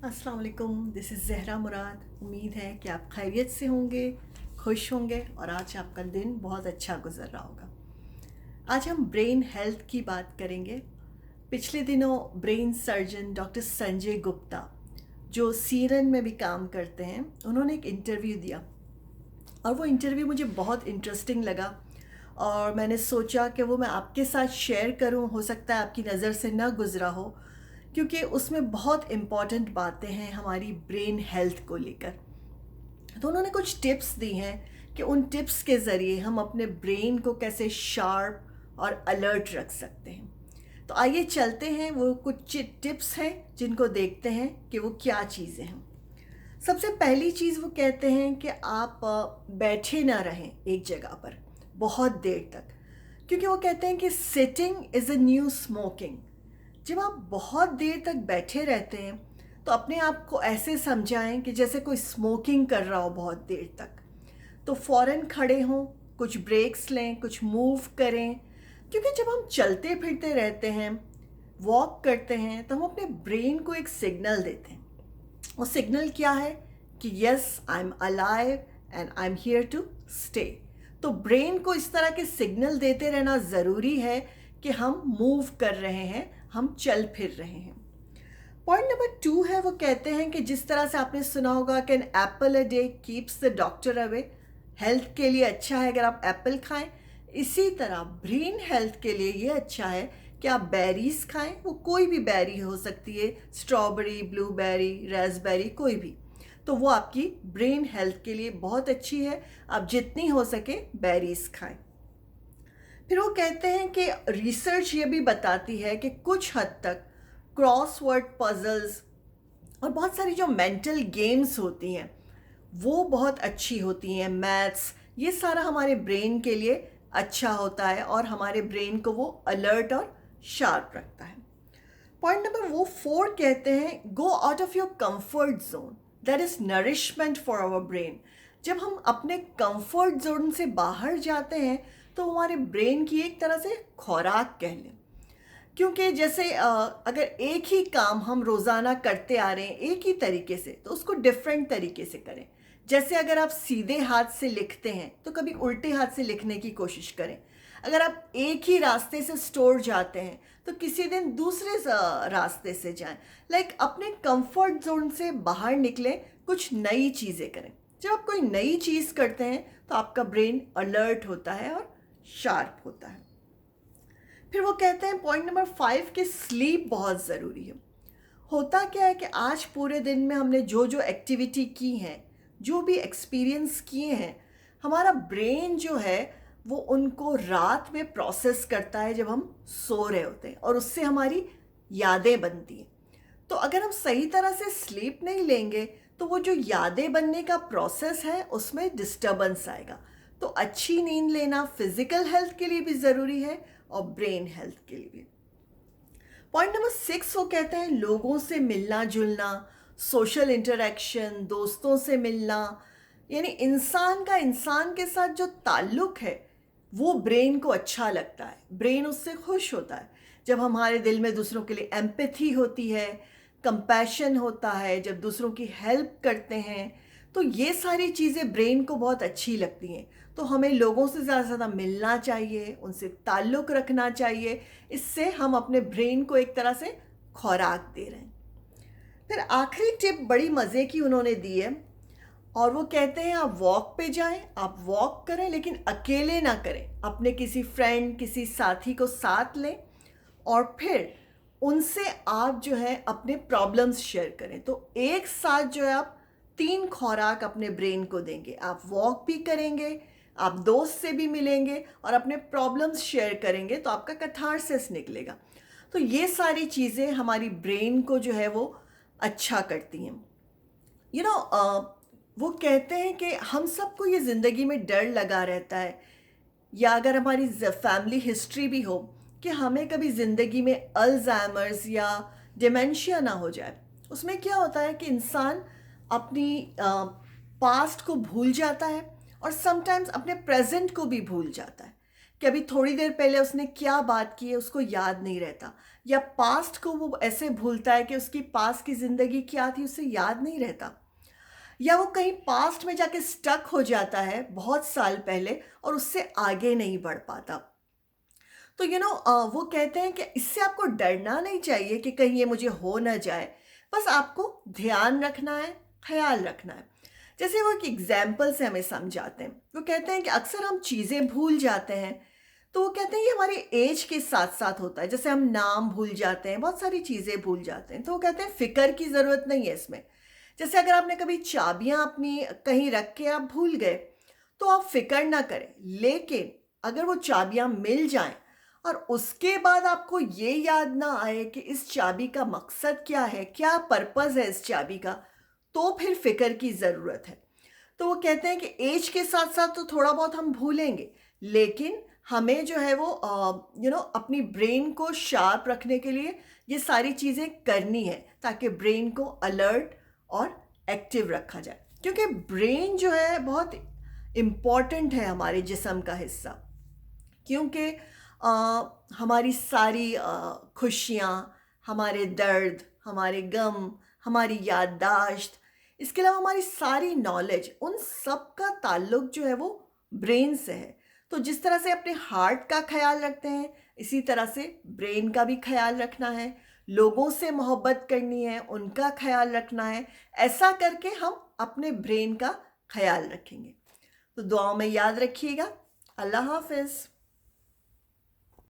अस्सलाम वालेकुम, this is Zahra मुराद। उम्मीद है कि आप खैरियत से होंगे, खुश होंगे और आज आपका दिन बहुत अच्छा गुजर रहा होगा। आज हम ब्रेन हेल्थ की बात करेंगे। पिछले दिनों brain surgeon doctor Sanjay Gupta, जो सीरन में भी काम करते हैं, उन्होंने एक इंटरव्यू दिया और वो इंटरव्यू मुझे बहुत इंटरेस्टिंग लगा और मैंने सोचा कि वो मैं आपके साथ शेयर करूं। हो सकता है आपकी नज़र से ना गुज़रा हो, क्योंकि उसमें बहुत इम्पॉर्टेंट बातें हैं हमारी ब्रेन हेल्थ को लेकर। तो उन्होंने कुछ टिप्स दी हैं कि उन टिप्स के ज़रिए हम अपने ब्रेन को कैसे शार्प और अलर्ट रख सकते हैं। तो आइए चलते हैं, वो कुछ टिप्स हैं जिनको देखते हैं कि वो क्या चीज़ें हैं। सबसे पहली चीज़ वो कहते हैं कि आप बैठे ना रहें एक जगह पर बहुत देर तक, क्योंकि वो कहते हैं कि sitting is a new smoking. जब आप बहुत देर तक बैठे रहते हैं तो अपने आप को ऐसे समझाएं कि जैसे कोई स्मोकिंग कर रहा हो बहुत देर तक। तो फ़ौरन खड़े हों, कुछ ब्रेक्स लें, कुछ मूव करें, क्योंकि जब हम चलते फिरते रहते हैं, वॉक करते हैं, तो हम अपने ब्रेन को एक सिग्नल देते हैं। वो सिग्नल क्या है कि yes, I am alive and I am here to stay. तो ब्रेन को इस तरह के सिग्नल देते रहना ज़रूरी है कि हम मूव कर रहे हैं, हम चल फिर रहे हैं। पॉइंट नंबर 2 है, वो कहते हैं कि जिस तरह से आपने सुना होगा कि an apple a day keeps the doctor away. Health के लिए अच्छा है अगर आप एप्पल खाएं। इसी तरह ब्रेन हेल्थ के लिए ये अच्छा है कि आप बेरीज खाएं। वो कोई भी बेरी हो सकती है, स्ट्रॉबेरी, ब्लूबेरी, रास्पबेरी, कोई भी। तो वो आपकी ब्रेन हेल्थ के लिए बहुत अच्छी है। आप जितनी हो सके बेरीज खाएं। फिर वो कहते हैं कि रिसर्च ये भी बताती है कि कुछ हद तक क्रॉसवर्ड पजल्स और बहुत सारी जो मेंटल गेम्स होती हैं वो बहुत अच्छी होती हैं। मैथ्स, ये सारा हमारे ब्रेन के लिए अच्छा होता है और हमारे ब्रेन को वो अलर्ट और शार्प रखता है। पॉइंट नंबर वो 4 कहते हैं, go out of your comfort zone, that is nourishment for our brain. जब हम अपने कंफर्ट जोन से बाहर जाते हैं तो हमारे ब्रेन की एक तरह से खुराक कह लें। क्योंकि जैसे अगर एक ही काम हम रोज़ाना करते आ रहे हैं एक ही तरीके से, तो उसको डिफरेंट तरीके से करें। जैसे अगर आप सीधे हाथ से लिखते हैं तो कभी उल्टे हाथ से लिखने की कोशिश करें। अगर आप एक ही रास्ते से स्टोर जाते हैं तो किसी दिन दूसरे रास्ते से जाएं। अपने कंफर्ट जोन से बाहर निकलें, कुछ नई चीज़ें करें। जब आप कोई नई चीज़ करते हैं तो आपका ब्रेन अलर्ट होता है और शार्प होता है। फिर वो कहते हैं पॉइंट नंबर 5 कि स्लीप बहुत ज़रूरी है। होता क्या है कि आज पूरे दिन में हमने जो जो एक्टिविटी की हैं, जो भी एक्सपीरियंस किए हैं, हमारा ब्रेन जो है वो उनको रात में प्रोसेस करता है जब हम सो रहे होते हैं, और उससे हमारी यादें बनती हैं। तो अगर हम सही तरह से स्लीप नहीं लेंगे तो वो जो यादें बनने का प्रोसेस है उसमें डिस्टर्बेंस आएगा। तो अच्छी नींद लेना फिजिकल हेल्थ के लिए भी ज़रूरी है और ब्रेन हेल्थ के लिए भी। पॉइंट नंबर 6 वो कहते हैं लोगों से मिलना जुलना, सोशल इंटरेक्शन, दोस्तों से मिलना, यानी इंसान का इंसान के साथ जो ताल्लुक है वो ब्रेन को अच्छा लगता है, ब्रेन उससे खुश होता है। जब हमारे दिल में दूसरों के लिए एम्पैथी होती है, कंपैशन होता है, जब दूसरों की हेल्प करते हैं, तो ये सारी चीज़ें ब्रेन को बहुत अच्छी लगती हैं। तो हमें लोगों से ज़्यादा से ज़्यादा मिलना चाहिए, उनसे ताल्लुक़ रखना चाहिए। इससे हम अपने ब्रेन को एक तरह से खुराक दे रहे हैं। फिर आखिरी टिप बड़ी मज़े की उन्होंने दी है, और वो कहते हैं आप वॉक पे जाएं, आप वॉक करें लेकिन अकेले ना करें। अपने किसी फ्रेंड, किसी साथी को साथ लें और फिर उनसे आप जो है अपने प्रॉब्लम्स शेयर करें। तो एक साथ जो है आप 3 खुराक अपने ब्रेन को देंगे। आप वॉक भी करेंगे, आप दोस्त से भी मिलेंगे और अपने प्रॉब्लम्स शेयर करेंगे, तो आपका कैथारसिस निकलेगा। तो ये सारी चीज़ें हमारी ब्रेन को जो है वो अच्छा करती हैं। यू नो वो कहते हैं कि हम सबको ये ज़िंदगी में डर लगा रहता है, या अगर हमारी फैमिली हिस्ट्री भी हो कि हमें कभी ज़िंदगी में अल्जाइमर्स या डिमेंशिया ना हो जाए। उसमें क्या होता है कि इंसान अपनी पास्ट को भूल जाता है और समटाइम्स अपने प्रेजेंट को भी भूल जाता है। कि अभी थोड़ी देर पहले उसने क्या बात की है उसको याद नहीं रहता, या पास्ट को वो ऐसे भूलता है कि उसकी पास्ट की ज़िंदगी क्या थी उसे याद नहीं रहता, या वो कहीं पास्ट में जाके स्टक हो जाता है बहुत साल पहले और उससे आगे नहीं बढ़ पाता। तो वो कहते हैं कि इससे आपको डरना नहीं चाहिए कि कहीं ये मुझे हो ना जाए, बस आपको ध्यान रखना है, ख्याल रखना है। जैसे वो एक एग्जाम्पल से हमें समझाते हैं, वो कहते हैं कि अक्सर हम चीज़ें भूल जाते हैं। तो वो कहते हैं ये हमारी एज के साथ साथ होता है, जैसे हम नाम भूल जाते हैं, बहुत सारी चीज़ें भूल जाते हैं। तो वो कहते हैं फ़िक्र की ज़रूरत नहीं है इसमें। जैसे अगर आपने कभी चाबियाँ अपनी कहीं रख के आप भूल गए, तो आप फ़िक्र ना करें। लेकिन अगर वो चाबियाँ मिल जाएँ और उसके बाद आपको ये याद ना आए कि इस चाबी का मकसद क्या है, क्या पर्पज़ है इस चाबी का, तो फिर फ़िक्र की ज़रूरत है। तो वो कहते हैं कि एज के साथ साथ तो थोड़ा बहुत हम भूलेंगे, लेकिन हमें जो है वो अपनी ब्रेन को शार्प रखने के लिए ये सारी चीज़ें करनी है, ताकि ब्रेन को अलर्ट और एक्टिव रखा जाए। क्योंकि ब्रेन जो है बहुत इम्पॉर्टेंट है हमारे जिस्म का हिस्सा। क्योंकि हमारी सारी खुशियाँ, हमारे दर्द, हमारे गम, हमारी याददाश्त, इसके अलावा हमारी सारी नॉलेज, उन सब का ताल्लुक जो है वो ब्रेन से है। तो जिस तरह से अपने हार्ट का ख्याल रखते हैं, इसी तरह से ब्रेन का भी ख्याल रखना है। लोगों से मोहब्बत करनी है, उनका ख्याल रखना है। ऐसा करके हम अपने ब्रेन का ख्याल रखेंगे। तो दुआओं में याद रखिएगा। अल्लाह हाफ़िज़।